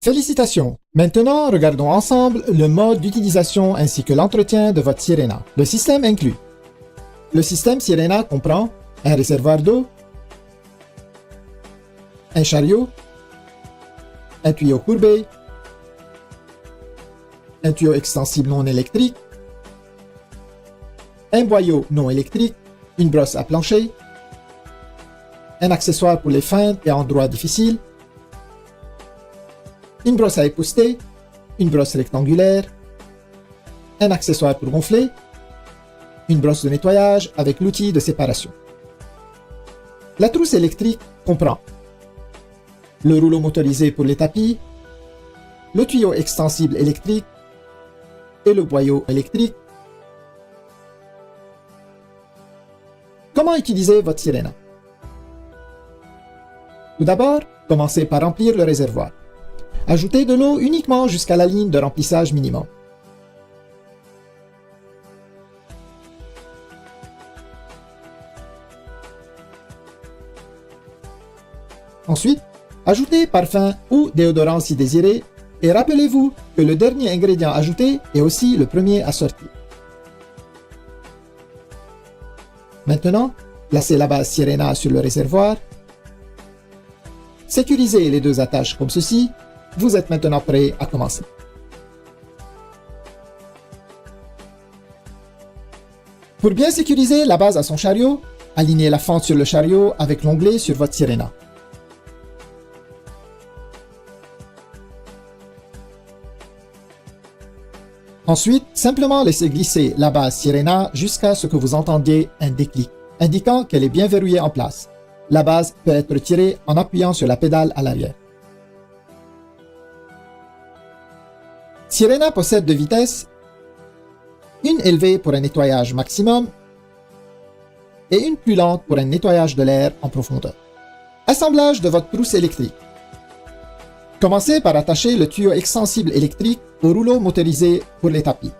Félicitations! Maintenant, regardons ensemble le mode d'utilisation ainsi que l'entretien de votre Sirena. Le système inclus. Le système Sirena comprend un réservoir d'eau, un chariot, un tuyau courbé, un tuyau extensible non électrique, un boyau non électrique, une brosse à plancher, un accessoire pour les feintes et endroits difficiles, une brosse à épousseter, une brosse rectangulaire, un accessoire pour gonfler, une brosse de nettoyage avec l'outil de séparation. La trousse électrique comprend le rouleau motorisé pour les tapis, le tuyau extensible électrique et le boyau électrique. Comment utiliser votre Sirena? Tout d'abord, commencez par remplir le réservoir. Ajoutez de l'eau uniquement jusqu'à la ligne de remplissage minimum. Ensuite, ajoutez parfum ou déodorant si désiré et rappelez-vous que le dernier ingrédient ajouté est aussi le premier à sortir. Maintenant, placez la base Sirena sur le réservoir. Sécurisez les deux attaches comme ceci. Vous êtes maintenant prêt à commencer. Pour bien sécuriser la base à son chariot, alignez la fente sur le chariot avec l'onglet sur votre Sirena. Ensuite, simplement laissez glisser la base Sirena jusqu'à ce que vous entendiez un déclic, indiquant qu'elle est bien verrouillée en place. La base peut être retirée en appuyant sur la pédale à l'arrière. Sirena possède deux vitesses, une élevée pour un nettoyage maximum et une plus lente pour un nettoyage de l'air en profondeur. Assemblage de votre trousse électrique. Commencez par attacher le tuyau extensible électrique au rouleau motorisé pour les tapis.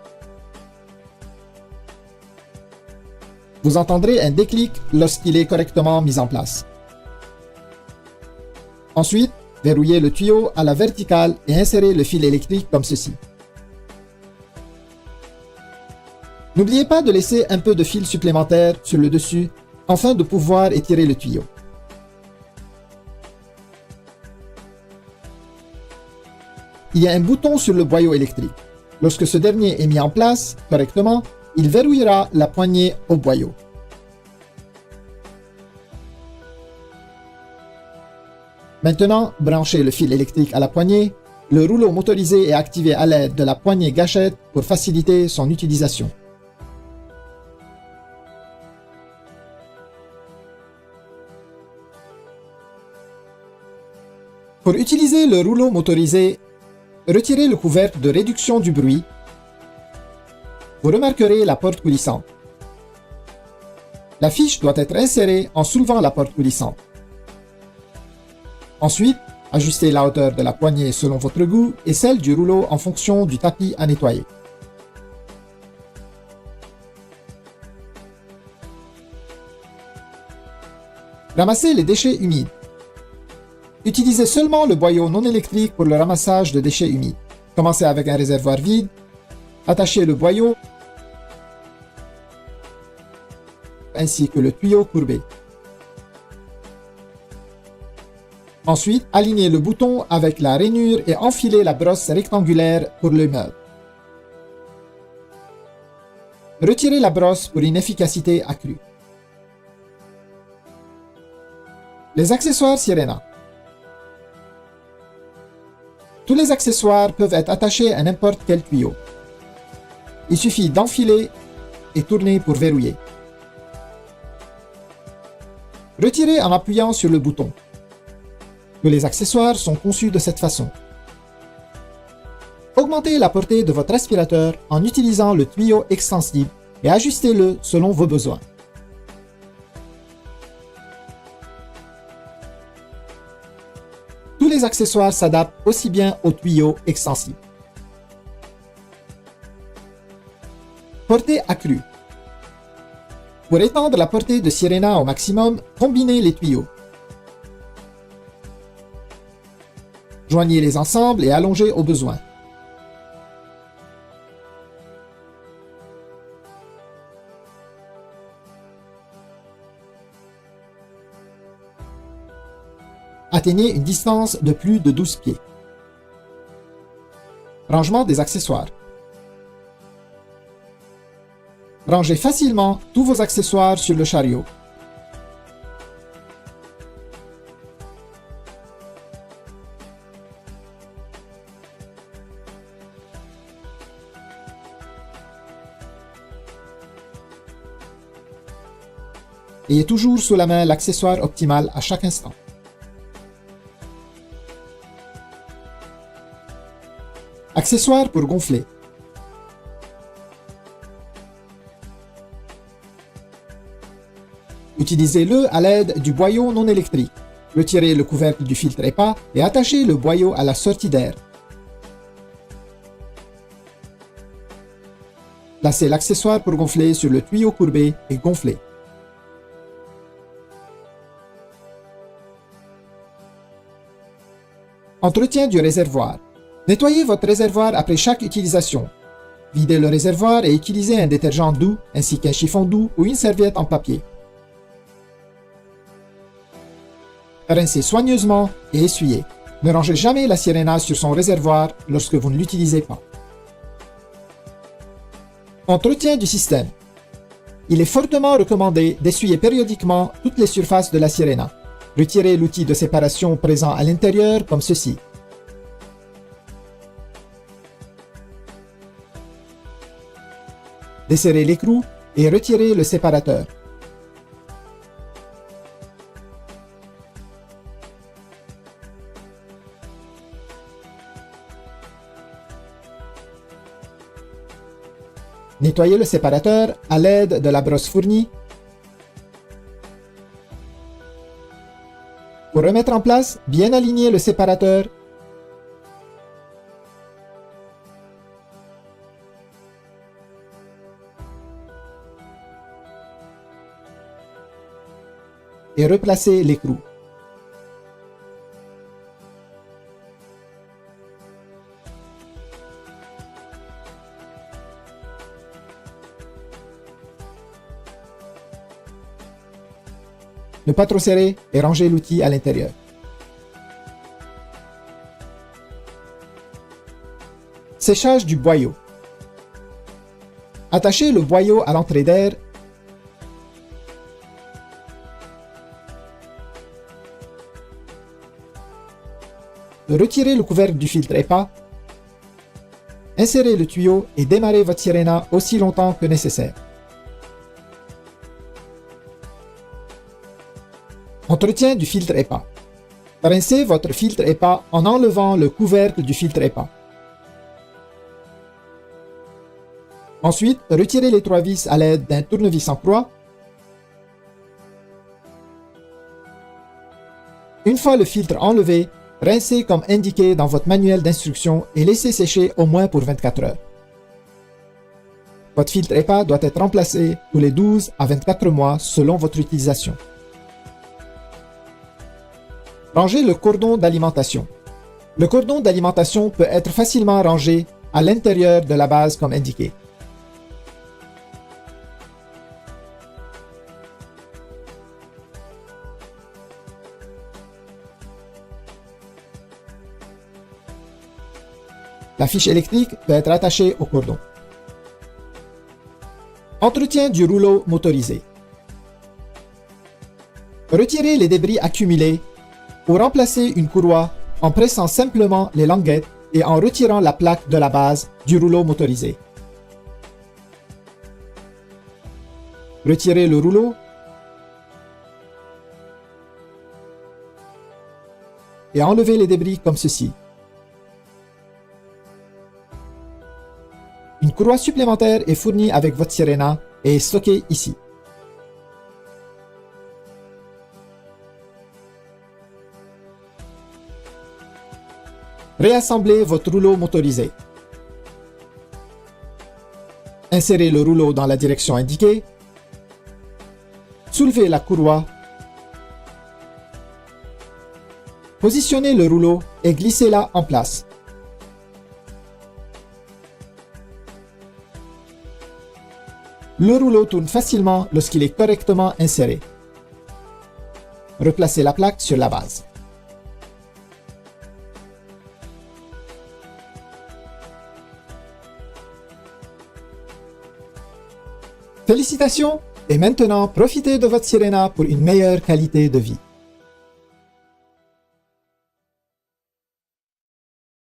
Vous entendrez un déclic lorsqu'il est correctement mis en place. Ensuite, verrouillez le tuyau à la verticale et insérez le fil électrique comme ceci. N'oubliez pas de laisser un peu de fil supplémentaire sur le dessus afin de pouvoir étirer le tuyau. Il y a un bouton sur le boyau électrique. Lorsque ce dernier est mis en place correctement, il verrouillera la poignée au boyau. Maintenant, branchez le fil électrique à la poignée. Le rouleau motorisé est activé à l'aide de la poignée gâchette pour faciliter son utilisation. Pour utiliser le rouleau motorisé, retirez le couvercle de réduction du bruit. Vous remarquerez la porte coulissante. La fiche doit être insérée en soulevant la porte coulissante. Ensuite, ajustez la hauteur de la poignée selon votre goût et celle du rouleau en fonction du tapis à nettoyer. Ramassez les déchets humides. Utilisez seulement le boyau non électrique pour le ramassage de déchets humides. Commencez avec un réservoir vide. Attachez le boyau ainsi que le tuyau courbé. Ensuite, alignez le bouton avec la rainure et enfilez la brosse rectangulaire pour le meuble. Retirez la brosse pour une efficacité accrue. Les accessoires Sirena. Tous les accessoires peuvent être attachés à n'importe quel tuyau. Il suffit d'enfiler et tourner pour verrouiller. Retirez en appuyant sur le bouton. Tous les accessoires sont conçus de cette façon. Augmentez la portée de votre aspirateur en utilisant le tuyau extensible et ajustez-le selon vos besoins. Tous les accessoires s'adaptent aussi bien au tuyau extensible. Portée accrue. Pour étendre la portée de Sirena au maximum, combinez les tuyaux. Joignez-les ensemble et allongez au besoin. Atteignez une distance de plus de 12 pieds. Rangement des accessoires. Rangez facilement tous vos accessoires sur le chariot. Ayez toujours sous la main l'accessoire optimal à chaque instant. Accessoires pour gonfler. Utilisez-le à l'aide du boyau non électrique. Retirez le couvercle du filtre EPA et attachez le boyau à la sortie d'air. Placez l'accessoire pour gonfler sur le tuyau courbé et gonflez. Entretien du réservoir. Nettoyez votre réservoir après chaque utilisation. Videz le réservoir et utilisez un détergent doux ainsi qu'un chiffon doux ou une serviette en papier. Rincez soigneusement et essuyez. Ne rangez jamais la Sirena sur son réservoir lorsque vous ne l'utilisez pas. Entretien du système. Il est fortement recommandé d'essuyer périodiquement toutes les surfaces de la Sirena. Retirez l'outil de séparation présent à l'intérieur comme ceci. Desserrez l'écrou et retirez le séparateur. Nettoyez le séparateur à l'aide de la brosse fournie. Pour remettre en place, bien aligner le séparateur. Et replacer l'écrou. Ne pas trop serrer et ranger l'outil à l'intérieur. Séchage du boyau. Attachez le boyau à l'entrée d'air. Retirez le couvercle du filtre EPA. Insérez le tuyau et démarrez votre Sirena aussi longtemps que nécessaire. Entretien du filtre EPA. Rincez votre filtre EPA en enlevant le couvercle du filtre EPA. Ensuite, retirez les 3 vis à l'aide d'un tournevis en croix. Une fois le filtre enlevé, rincez comme indiqué dans votre manuel d'instruction et laissez sécher au moins pour 24 heures. Votre filtre EPA doit être remplacé tous les 12 à 24 mois selon votre utilisation. Rangez le cordon d'alimentation. Le cordon d'alimentation peut être facilement rangé à l'intérieur de la base comme indiqué. La fiche électrique peut être attachée au cordon. Entretien du rouleau motorisé. Retirez les débris accumulés ou remplacez une courroie en pressant simplement les languettes et en retirant la plaque de la base du rouleau motorisé. Retirez le rouleau et enlevez les débris comme ceci. Une courroie supplémentaire est fournie avec votre Sirena et est stockée ici. Réassemblez votre rouleau motorisé. Insérez le rouleau dans la direction indiquée. Soulevez la courroie. Positionnez le rouleau et glissez-la en place. Le rouleau tourne facilement lorsqu'il est correctement inséré. Replacez la plaque sur la base. Félicitations! Et maintenant, profitez de votre Sirena pour une meilleure qualité de vie.